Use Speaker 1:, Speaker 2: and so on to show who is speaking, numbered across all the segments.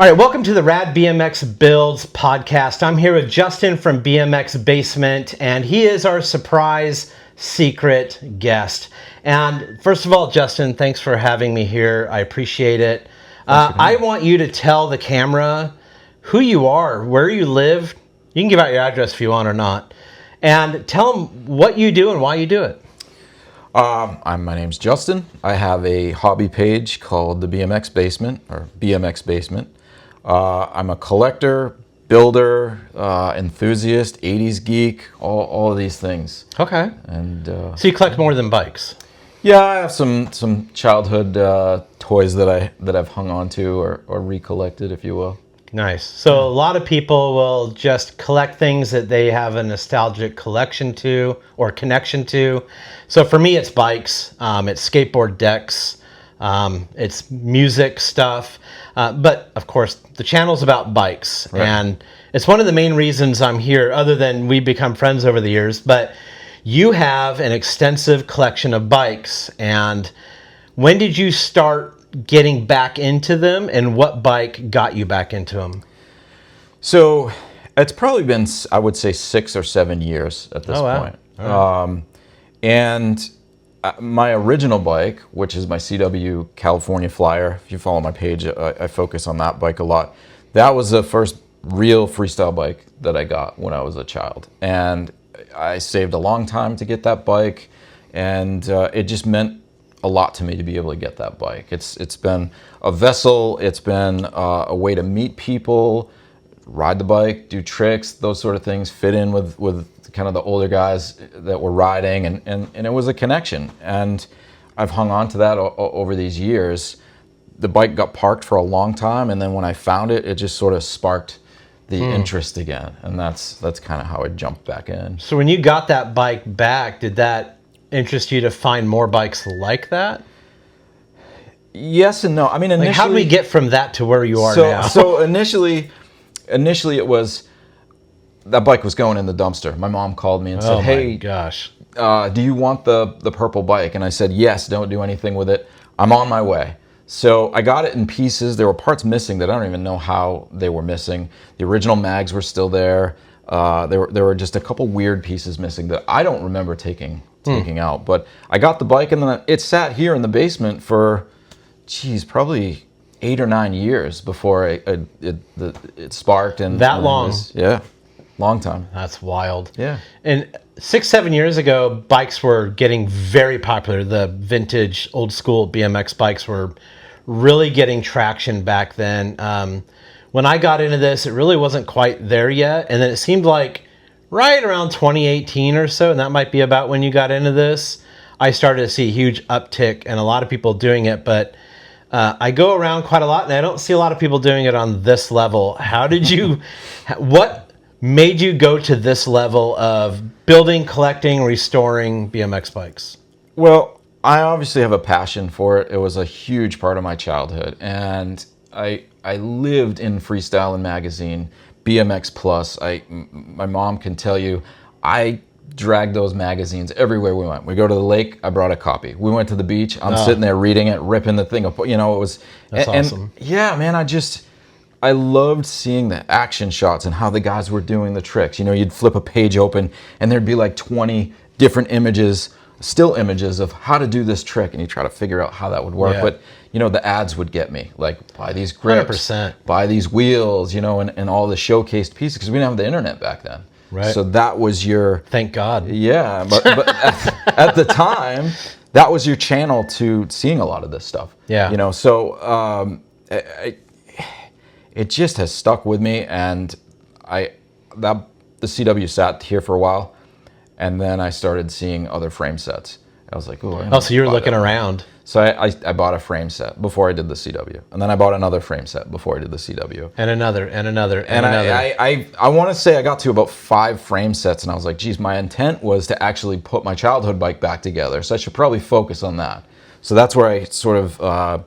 Speaker 1: All right, welcome to the RADBMX Builds podcast. I'm here with Justin from BMX Basement, and he is our surprise secret guest. And first of all, Justin, thanks for having me here. I appreciate it. I want you to tell the camera who you are, where you live. You can give out your address if you want or not. And tell them what you do and why you do it.
Speaker 2: My name's Justin. I have a hobby page called the BMX Basement, or BMX Basement. I'm a collector, builder, enthusiast, 80s geek, all of these things.
Speaker 1: Okay.
Speaker 2: And
Speaker 1: So you collect more than bikes?
Speaker 2: yeah, I have some childhood toys that I've hung on to or recollected, if you will.
Speaker 1: Nice. So a lot of people will just collect things that they have a nostalgic collection to or connection to. So for me, it's bikes, it's skateboard decks, it's music stuff. But of course, the channel's about bikes.
Speaker 2: Right.
Speaker 1: And it's one of the main reasons I'm here, other than we become friends over the years. But you have an extensive collection of bikes. And when did you start getting back into them, and what bike got you back into them?
Speaker 2: So it's probably been, I would say, 6 or 7 years at this point. Right. And my original bike, which is my CW California Flyer, if you follow my page, I focus on that bike a lot. That was the first real freestyle bike that I got when I was a child. And I saved a long time to get that bike, and it just meant a lot to me to be able to get that bike. It's been a vessel, it's been a way to meet people, ride the bike, do tricks, those sort of things, fit in with kind of the older guys that were riding, and it was a connection. And I've hung on to that over these years. The bike got parked for a long time, and then when I found it, it just sort of sparked the interest again, and that's kind of how I jumped back in.
Speaker 1: So when you got that bike back, did that interest you to find more bikes like that?
Speaker 2: Yes and no. I mean, initially,
Speaker 1: how do we get from that to where you are now?
Speaker 2: So initially it was, that bike was going in the dumpster. My mom called me and said, "Hey,
Speaker 1: gosh,
Speaker 2: do you want the purple bike?" And I said, "Yes, don't do anything with it. I'm on my way." So I got it in pieces. There were parts missing that I don't even know how they were missing. The original mags were still there. There were just a couple weird pieces missing that I don't remember taking out. But I got the bike, and then it sat here in the basement for, probably 8 or 9 years before it sparked. And
Speaker 1: that long?
Speaker 2: Yeah. Long time.
Speaker 1: That's wild.
Speaker 2: Yeah.
Speaker 1: And 6-7 years ago, bikes were getting very popular. The vintage, old school BMX bikes were really getting traction back then. When I got into this, it really wasn't quite there yet. And then it seemed like right around 2018 or so, and that might be about when you got into this, I started to see a huge uptick and a lot of people doing it. But I go around quite a lot, and I don't see a lot of people doing it on this level. How did you, what made you go to this level of building, collecting, restoring BMX bikes?
Speaker 2: Well, I obviously have a passion for it. It was a huge part of my childhood, and I lived in Freestyle and Magazine, BMX Plus. My mom can tell you, I dragged those magazines everywhere we went. We go to the lake, I brought a copy. We went to the beach, I'm sitting there reading it, ripping the thing up. You know, it was...
Speaker 1: That's awesome.
Speaker 2: And yeah, man, I loved seeing the action shots and how the guys were doing the tricks. You know, you'd flip a page open and there'd be like 20 different images, still images of how to do this trick, and you try to figure out how that would work. Yeah. But, you know, the ads would get me, like, buy these grips,
Speaker 1: 100%.
Speaker 2: Buy these wheels, you know, and all the showcased pieces, because we didn't have the internet back then.
Speaker 1: Right.
Speaker 2: So that was your...
Speaker 1: Thank God.
Speaker 2: Yeah, but at the time, that was your channel to seeing a lot of this stuff.
Speaker 1: Yeah.
Speaker 2: You know, so it just has stuck with me, and the CW sat here for a while, and then I started seeing other frame sets. I was like, oh,
Speaker 1: so you were looking around.
Speaker 2: So I bought a frame set before I did the CW, and then I bought another frame set before I did the CW,
Speaker 1: and another.
Speaker 2: I want to say I got to about 5 frame sets, and I was like, geez, my intent was to actually put my childhood bike back together, so I should probably focus on that. So that's where I sort of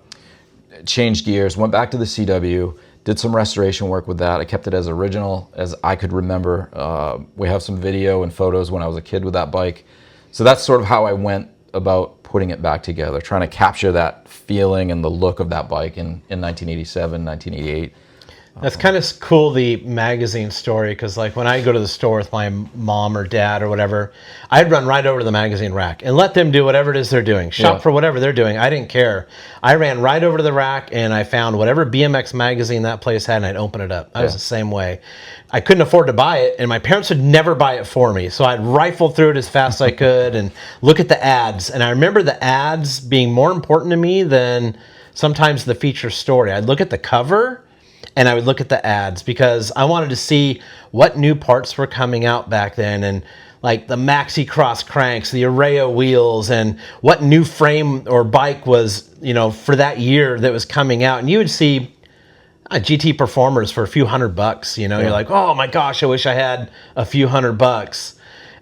Speaker 2: changed gears, went back to the CW, did some restoration work with that. I kept it as original as I could remember. We have some video and photos when I was a kid with that bike. So that's sort of how I went about putting it back together, trying to capture that feeling and the look of that bike in 1987, 1988.
Speaker 1: That's kind of cool, the magazine story, because like when I go to the store with my mom or dad or whatever, I'd run right over to the magazine rack and let them do whatever it is they're doing. Shop for whatever they're doing. I didn't care. I ran right over to the rack and I found whatever BMX magazine that place had and I'd open it up. I was the same way. I couldn't afford to buy it and my parents would never buy it for me. So I'd rifle through it as fast as I could and look at the ads. And I remember the ads being more important to me than sometimes the feature story. I'd look at the cover and I would look at the ads because I wanted to see what new parts were coming out back then, and like the Maxi Cross cranks, the Arreo wheels, and what new frame or bike was, you know, for that year that was coming out. And you would see GT Performers for a few $100, you know, you're like, oh my gosh, I wish I had a few $100.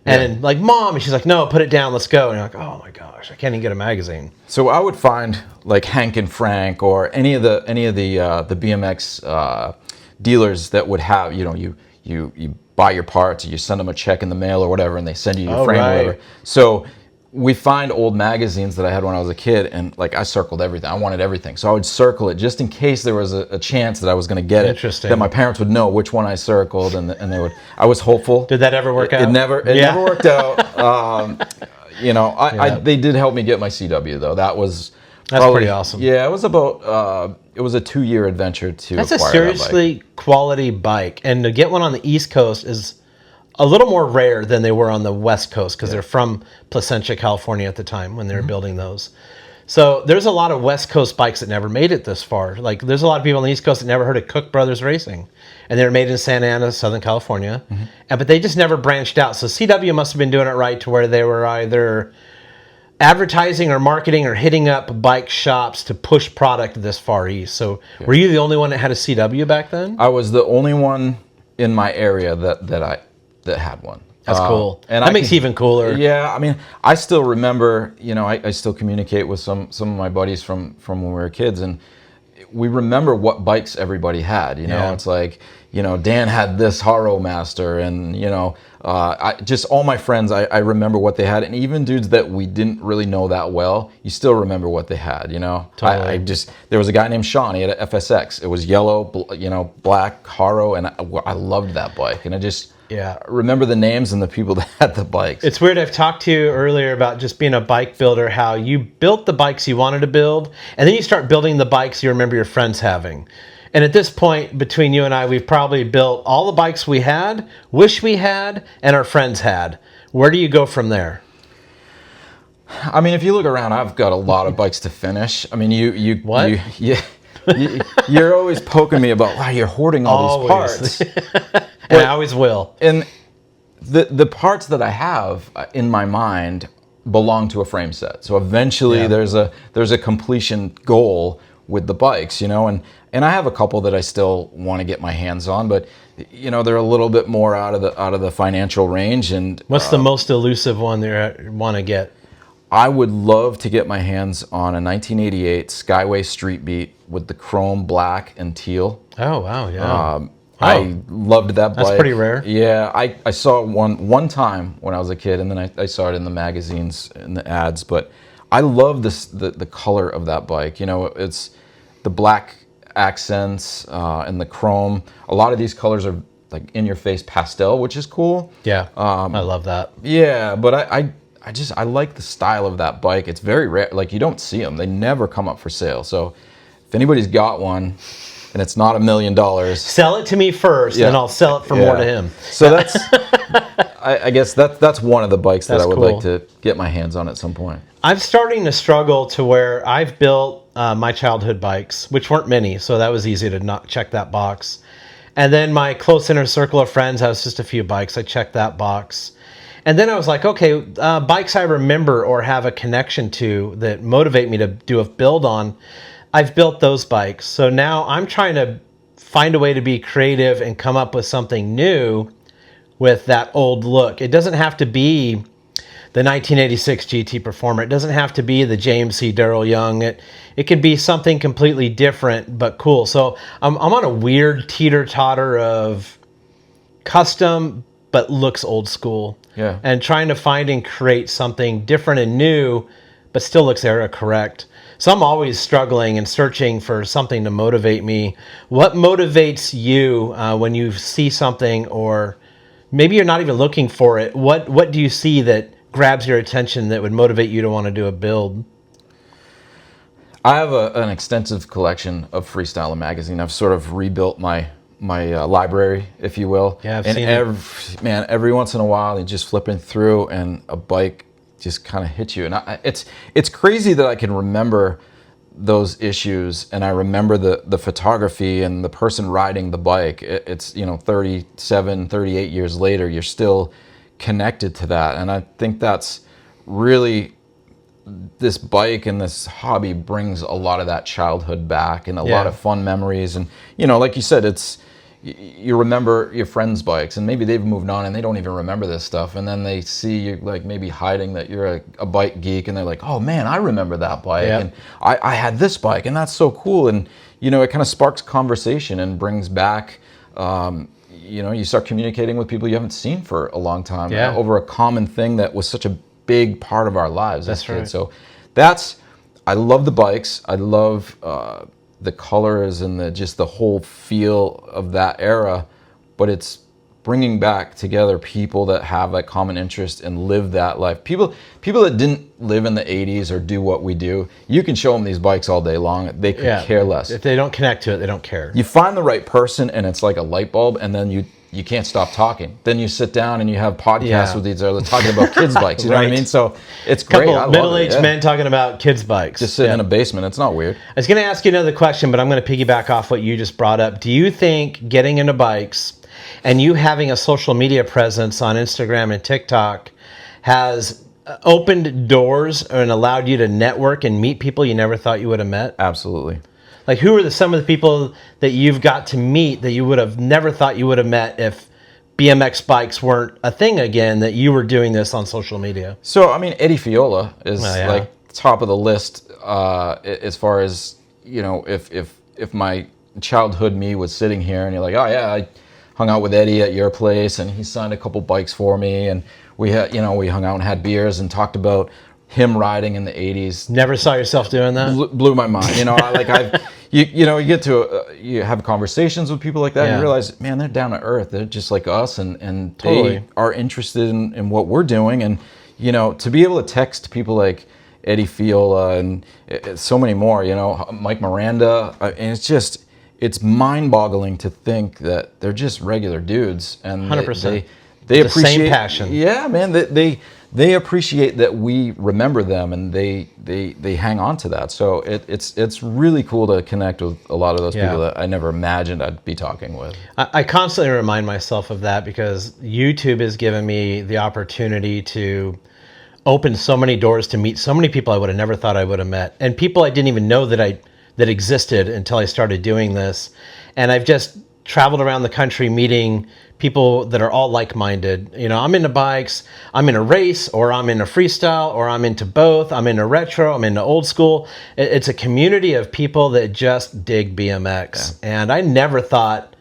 Speaker 1: And like, Mom, and she's like, no, put it down, let's go. And you're like, oh my gosh, I can't even get a magazine.
Speaker 2: So I would find like Hank and Frank or any of the BMX dealers that would have, you know, you buy your parts, or you send them a check in the mail or whatever, and they send you your frame or whatever. So we find old magazines that I had when I was a kid, and like I circled everything. I wanted everything, so I would circle it just in case there was a chance that I was going to get it.
Speaker 1: Interesting.
Speaker 2: That my parents would know which one I circled, and they would. I was hopeful.
Speaker 1: Did that ever work out?
Speaker 2: It never worked out. You know, they did help me get my CW though. That's
Speaker 1: pretty awesome.
Speaker 2: Yeah, it was about. It was a 2-year adventure to.
Speaker 1: That's a
Speaker 2: acquire
Speaker 1: seriously
Speaker 2: that bike.
Speaker 1: quality bike, and to get one on the East Coast is a little more rare than they were on the West Coast because they're from Placentia, California at the time when they were building those. So there's a lot of West Coast bikes that never made it this far. Like there's a lot of people on the East Coast that never heard of Cook Brothers Racing, and they were made in Santa Ana, Southern California, but they just never branched out. So CW must have been doing it right to where they were either advertising or marketing or hitting up bike shops to push product this far east. So were you the only one that had a CW back then?
Speaker 2: I was the only one in my area that had one.
Speaker 1: That's cool.
Speaker 2: And
Speaker 1: that makes it even cooler.
Speaker 2: Yeah, I mean, I still remember, you know, I still communicate with some of my buddies from when we were kids, and we remember what bikes everybody had. You know, it's like, you know, Dan had this Haro Master, and you know, just all my friends, I remember what they had, and even dudes that we didn't really know that well, you still remember what they had. You know,
Speaker 1: totally.
Speaker 2: There was a guy named Sean. He had a FSX. It was yellow, you know, black Haro, and I loved that bike, and I just. Yeah, remember the names and the people that had the bikes.
Speaker 1: It's weird. I've talked to you earlier about just being a bike builder, how you built the bikes you wanted to build, and then you start building the bikes you remember your friends having. And at this point, between you and I, we've probably built all the bikes we had, wish we had, and our friends had. Where do you go from there?
Speaker 2: I mean, if you look around, I've got a lot of bikes to finish. I mean, you're always poking me about, wow, you're hoarding all these parts.
Speaker 1: And I always will.
Speaker 2: And the parts that I have in my mind belong to a frame set. So eventually there's a completion goal with the bikes, you know, and I have a couple that I still want to get my hands on, but you know, they're a little bit more out of the financial range. And
Speaker 1: what's the most elusive one that you want to get?
Speaker 2: I would love to get my hands on a 1988 Skyway Street Beat with the chrome black and teal.
Speaker 1: Oh wow, yeah.
Speaker 2: I loved that bike.
Speaker 1: That's pretty rare.
Speaker 2: Yeah, I saw it one time when I was a kid, and then I saw it in the magazines and the ads. But I love the color of that bike. You know, it's the black accents and the chrome. A lot of these colors are like in your face pastel, which is cool.
Speaker 1: Yeah, I love that.
Speaker 2: Yeah, but I like the style of that bike. It's very rare. Like you don't see them. They never come up for sale. So if anybody's got one, and it's not $1 million.
Speaker 1: Sell it to me first, and I'll sell it for more to him.
Speaker 2: So that's, I guess that's one of the bikes that I would like to get my hands on at some point.
Speaker 1: I'm starting to struggle to where I've built my childhood bikes, which weren't many, so that was easy to not check that box. And then my close inner circle of friends has just a few bikes. I checked that box. And then I was like, okay, bikes I remember or have a connection to that motivate me to do a build on, I've built those bikes. So now I'm trying to find a way to be creative and come up with something new with that old look. It doesn't have to be the 1986 GT Performer. It doesn't have to be the James C. Darrell Young. It could be something completely different but cool. So I'm on a weird teeter-totter of custom but looks old school.
Speaker 2: Yeah. And
Speaker 1: trying to find and create something different and new but still looks era correct. So I'm always struggling and searching for something to motivate me. What motivates you when you see something, or maybe you're not even looking for it? What do you see that grabs your attention that would motivate you to want to do a build?
Speaker 2: I have an extensive collection of freestyle magazine. I've sort of rebuilt my library, if you will.
Speaker 1: Yeah, I've
Speaker 2: and
Speaker 1: seen it.
Speaker 2: Man, every once in a while, you're just flipping through, and a bike just kind of hits you. And it's crazy that I can remember those issues, and I remember the photography and the person riding the bike. It's 37, 38 years later, you're still connected to that, and I think that's really, this bike and this hobby brings a lot of that childhood back, and a lot of fun memories. And like you said, you remember your friends' bikes, and maybe they've moved on and they don't even remember this stuff, and then they see you like maybe hiding that you're a bike geek, and they're like, oh man, I remember that bike, and I had this bike, and that's so cool. And it kind of sparks conversation and brings back you start communicating with people you haven't seen for a long time over a common thing that was such a big part of our lives as kids. So I love the bikes. I love the colors and the whole feel of that era, but it's bringing back together people that have that common interest and live that life. People that didn't live in the 80s or do what we do, you can show them these bikes all day long. They could care less.
Speaker 1: If they don't connect to it, they don't care.
Speaker 2: You find the right person, and it's like a light bulb, and then you can't stop talking. Then you sit down and you have podcasts with these other talking about kids' bikes. You know what I mean? So it's great.
Speaker 1: Couple middle-aged men talking about kids' bikes.
Speaker 2: Just sitting in a basement. It's not weird.
Speaker 1: I was going to ask you another question, but I'm going to piggyback off what you just brought up. Do you think getting into bikes and you having a social media presence on Instagram and TikTok has opened doors and allowed you to network and meet people you never thought you would have met?
Speaker 2: Absolutely.
Speaker 1: Like, who are some of the people that you've got to meet that you would have never thought you would have met if BMX bikes weren't a thing again, that you were doing this on social media?
Speaker 2: So, I mean, Eddie Fiola is like top of the list as far as, if my childhood me was sitting here and you're like, oh yeah, I hung out with Eddie at your place and he signed a couple bikes for me, and we had, we hung out and had beers and talked about him riding in the 80s.
Speaker 1: Never saw yourself doing that?
Speaker 2: Blew my mind. You get to you have conversations with people like that, and you realize, man, they're down to earth. They're just like us, and
Speaker 1: totally.
Speaker 2: They are interested in what we're doing. And to be able to text people like Eddie Fiola and so many more, Mike Miranda, and it's mind-boggling to think that they're just regular dudes, and
Speaker 1: 100%.
Speaker 2: They
Speaker 1: the
Speaker 2: appreciate
Speaker 1: same passion.
Speaker 2: Yeah, man. They appreciate that we remember them, and they hang on to that. So it's really cool to connect with a lot of those people that I never imagined I'd be talking with.
Speaker 1: I constantly remind myself of that, because YouTube has given me the opportunity to open so many doors to meet so many people I would have never thought I would have met, and people I didn't even know that existed until I started doing this. And I've just traveled around the country meeting people that are all like-minded. I'm into bikes, I'm in a race, or I'm into freestyle, or I'm into both. I'm into retro, I'm into old school. It's a community of people that just dig BMX. And I never thought,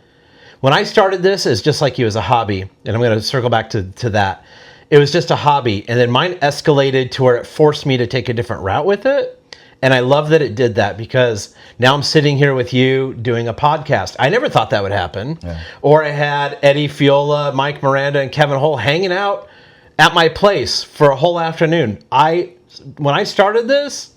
Speaker 1: when I started this, it's just like you, as a hobby, and I'm going to circle back to that. It was just a hobby, and then mine escalated to where it forced me to take a different route with it. And I love that it did that, because now I'm sitting here with you doing a podcast. I never thought that would happen. Or I had Eddie Fiola, Mike Miranda, and Kevin Hull hanging out at my place for a whole afternoon. When I started this,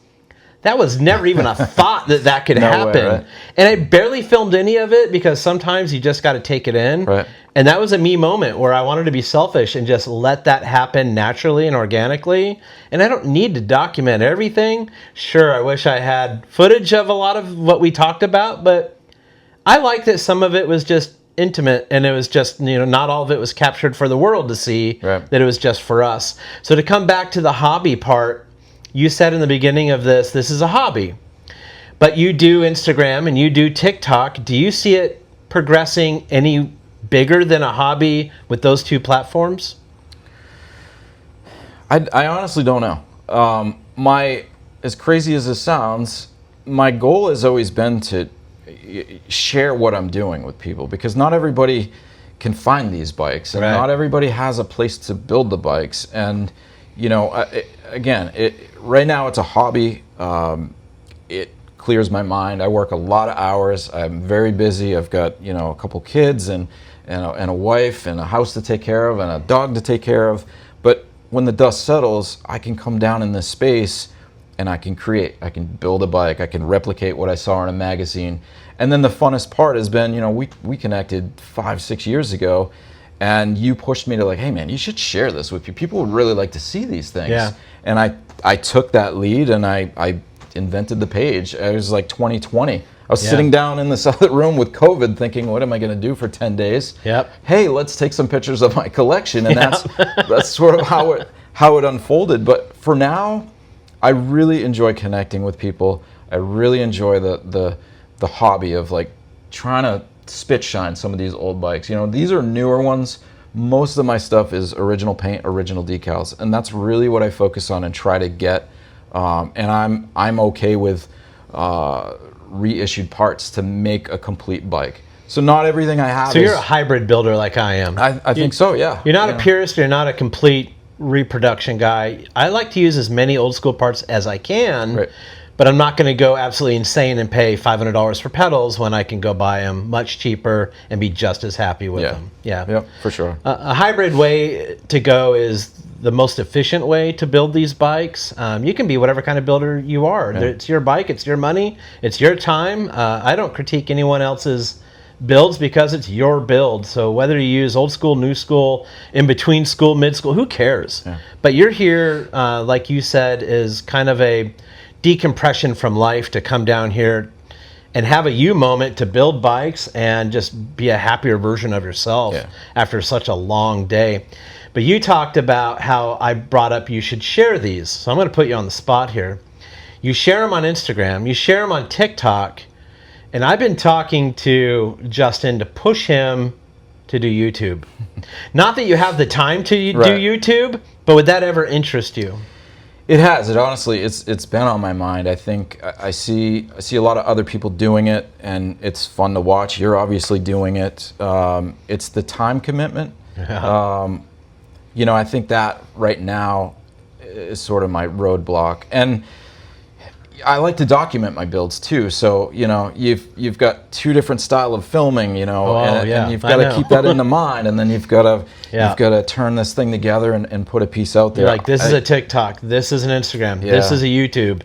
Speaker 1: that was never even a thought that could happen.
Speaker 2: Way, right?
Speaker 1: And I barely filmed any of it, because sometimes you just got to take it in.
Speaker 2: Right.
Speaker 1: And that was a me moment where I wanted to be selfish and just let that happen naturally and organically. And I don't need to document everything. Sure, I wish I had footage of a lot of what we talked about, but I like that some of it was just intimate, and it was just, not all of it was captured for the world to see, that it was just for us. So to come back to the hobby part, you said in the beginning of this is a hobby, but you do Instagram and you do TikTok. Do you see it progressing any bigger than a hobby with those two platforms?
Speaker 2: I honestly don't know. As crazy as this sounds, my goal has always been to share what I'm doing with people, because not everybody can find these bikes, and not everybody has a place to build the bikes. And right now it's a hobby. it clears my mind. I work a lot of hours. I'm very busy. I've got, you know, a couple kids and a wife and a house to take care of and a dog to take care of. But when the dust settles, I can come down in this space and I can create. I can build a bike. I can replicate what I saw in a magazine. And then the funnest part has been, you know, we connected 5-6 years ago, and you pushed me to like, hey man, you should share this with people. People would really like to see these things.
Speaker 1: Yeah.
Speaker 2: And I took that lead and I invented the page. It was like 2020. I was sitting down in this other room with COVID thinking, what am I going to do for 10 days?
Speaker 1: Yep.
Speaker 2: Hey, let's take some pictures of my collection. And that's sort of how it unfolded. But for now, I really enjoy connecting with people. I really enjoy the hobby of like trying to spit shine some of these old bikes. You know, these are newer ones. Most of my stuff is original paint, original decals, and that's really what I focus on and try to get. And I'm okay with reissued parts to make a complete bike. So not everything I have.
Speaker 1: So you're a hybrid builder like I am.
Speaker 2: I think so. Yeah.
Speaker 1: You're not a purist. You're not a complete reproduction guy. I like to use as many old school parts as I can.
Speaker 2: Right.
Speaker 1: But I'm not going to go absolutely insane and pay $500 for pedals when I can go buy them much cheaper and be just as happy with them. Yeah.
Speaker 2: Yep, for sure.
Speaker 1: A hybrid way to go is the most efficient way to build these bikes. You can be whatever kind of builder you are. Yeah. It's your bike, it's your money, it's your time. I don't critique anyone else's builds because it's your build. So whether you use old school, new school, in between school, mid school, who cares? Yeah. But you're here, like you said, is kind of a decompression from life to come down here and have a you moment to build bikes and just be a happier version of yourself after such a long day. But you talked about how I brought up you should share these. So I'm going to put you on the spot here. You share them on Instagram, you share them on TikTok, and I've been talking to Justin to push him to do YouTube. Not that you have the time to do YouTube, but would that ever interest you?
Speaker 2: It has. It honestly, it's been on my mind. I think I see a lot of other people doing it, and it's fun to watch. You're obviously doing it. It's the time commitment. Yeah. You know, I think that right now is sort of my roadblock. And I like to document my builds too. So, you know, you've got two different style of filming, you know, and you've got to keep that in mind, and then you've got to turn this thing together and put a piece out there.
Speaker 1: You're like, this is a TikTok, this is an Instagram, this is a YouTube.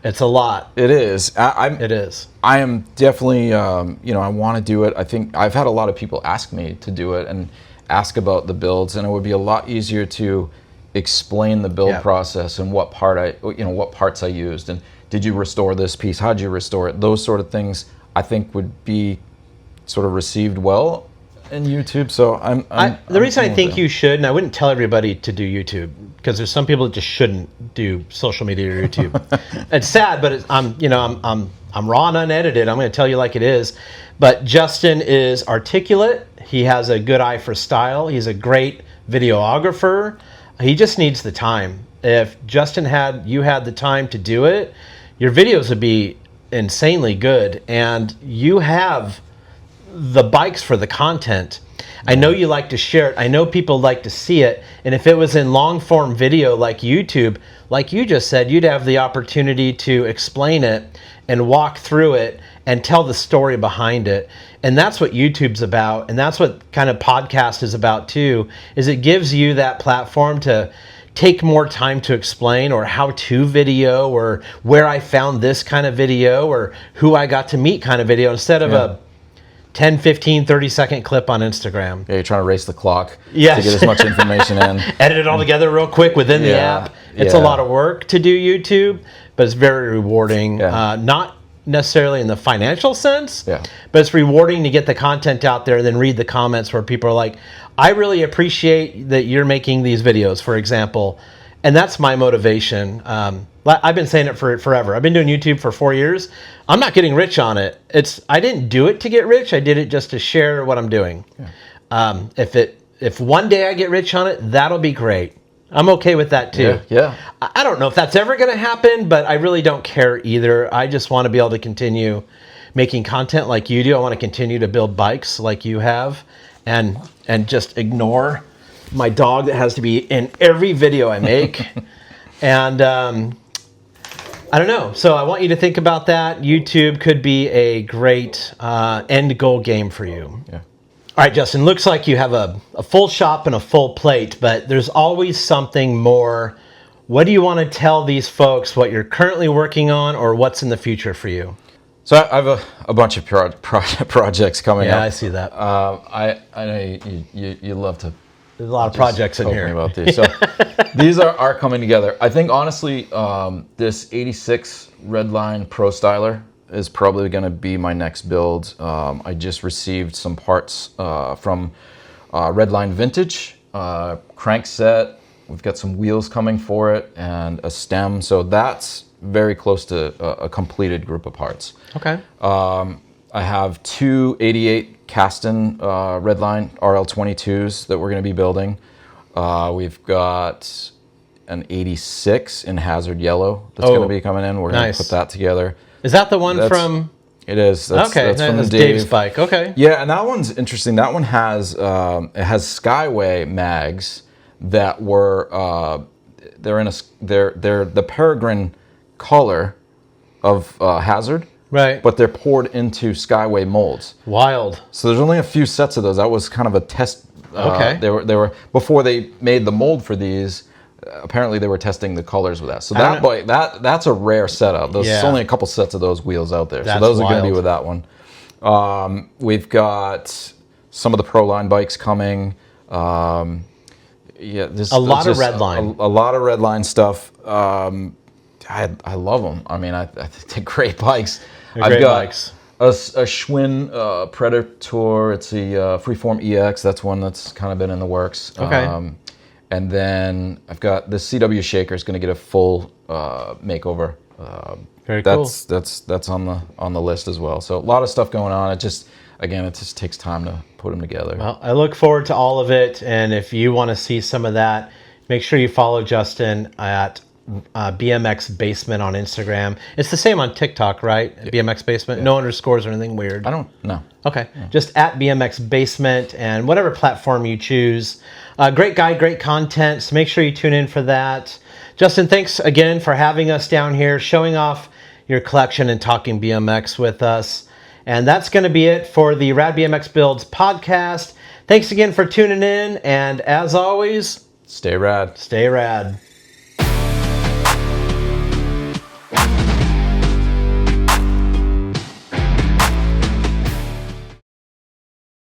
Speaker 1: It's a lot.
Speaker 2: It is.
Speaker 1: It is.
Speaker 2: I am definitely, you know, I want to do it. I think I've had a lot of people ask me to do it and ask about the builds, and it would be a lot easier to explain the build process and what parts I used, and did you restore this piece? How'd you restore it? Those sort of things I think would be sort of received well in YouTube. So
Speaker 1: the reason I think you should, and I wouldn't tell everybody to do YouTube because there's some people that just shouldn't do social media or YouTube. It's sad, but I'm raw and unedited. I'm going to tell you like it is. But Justin is articulate. He has a good eye for style. He's a great videographer. He just needs the time. If Justin had the time to do it, your videos would be insanely good, and you have the bikes for the content. I know you like to share it. I know people like to see it. And if it was in long form video like YouTube, like you just said, you'd have the opportunity to explain it and walk through it and tell the story behind it. And that's what YouTube's about. And that's what kind of podcast is about too, is it gives you that platform to take more time to explain, or how-to video, or where I found this kind of video, or who I got to meet kind of video, instead of a 10, 15, 30-second clip on Instagram.
Speaker 2: Yeah, you're trying to race the clock to get as much information in.
Speaker 1: Edit it all together real quick within the app. It's a lot of work to do YouTube, but it's very rewarding. Not necessarily in the financial sense, but it's rewarding to get the content out there and then read the comments where people are like, I really appreciate that you're making these videos, for example. And that's my motivation. I've been saying it for forever. I've been doing YouTube for 4 years. I'm not getting rich on it. I didn't do it to get rich. I did it just to share what I'm doing. If one day I get rich on it, that'll be great. I'm okay with that too. I don't know if that's ever going to happen, but I really don't care either. I just want to be able to continue making content like you do. I want to continue to build bikes like you have, and just ignore my dog that has to be in every video I make. And I don't know. So I want you to think about that. YouTube could be a great end goal game for you.
Speaker 2: Yeah.
Speaker 1: All right, Justin, looks like you have a full shop and a full plate, but there's always something more. What do you want to tell these folks what you're currently working on or what's in the future for you?
Speaker 2: So I have a bunch of projects coming up.
Speaker 1: Yeah, I see that.
Speaker 2: I know you love to.
Speaker 1: There's a lot of projects in here.
Speaker 2: About these. So these are coming together. I think honestly, this 86 Redline Pro Styler is probably going to be my next build. I just received some parts from Redline Vintage, crank set. We've got some wheels coming for it and a stem. So that's very close to a completed group of parts.
Speaker 1: Okay.
Speaker 2: I have two 88 Kasten Redline RL22s that we're going to be building. We've got an 86 in Hazard Yellow that's going to be coming in. We're going to put that together.
Speaker 1: Is that the one from?
Speaker 2: It is. That's from
Speaker 1: that's
Speaker 2: Dave's
Speaker 1: bike. Okay.
Speaker 2: Yeah, and that one's interesting. That one has it has Skyway mags that were they're the Peregrine color of Hazard.
Speaker 1: Right.
Speaker 2: But they're poured into Skyway molds.
Speaker 1: Wild.
Speaker 2: So there's only a few sets of those. That was kind of a test.
Speaker 1: Okay.
Speaker 2: They were before they made the mold for these. Apparently they were testing the colors with that. So that bike, that's a rare setup. There's only a couple sets of those wheels out there. So those are going to be with that one. We've got some of the Pro Line bikes coming. A lot
Speaker 1: of Redline.
Speaker 2: A lot of Redline stuff. I love them. I mean, I think they're great bikes.
Speaker 1: I've got bikes.
Speaker 2: A Schwinn Predator. It's a Freeform EX. That's one that's kind of been in the works.
Speaker 1: Okay.
Speaker 2: And then I've got the CW Shaker is going to get a full makeover.
Speaker 1: Very cool.
Speaker 2: That's on the list as well. So a lot of stuff going on. It just takes time to put them together.
Speaker 1: Well, I look forward to all of it. And if you want to see some of that, make sure you follow Justin at BMX Basement on Instagram. It's the same on TikTok, right? Yeah. BMX Basement. Yeah. No underscores or anything weird.
Speaker 2: I don't know.
Speaker 1: Okay. Yeah. Just at BMX Basement and whatever platform you choose. Great guy, great content. So make sure you tune in for that. Justin, thanks again for having us down here, showing off your collection and talking BMX with us. And that's going to be it for the RADBMX Builds podcast. Thanks again for tuning in. And as always,
Speaker 2: stay rad.
Speaker 1: Stay rad.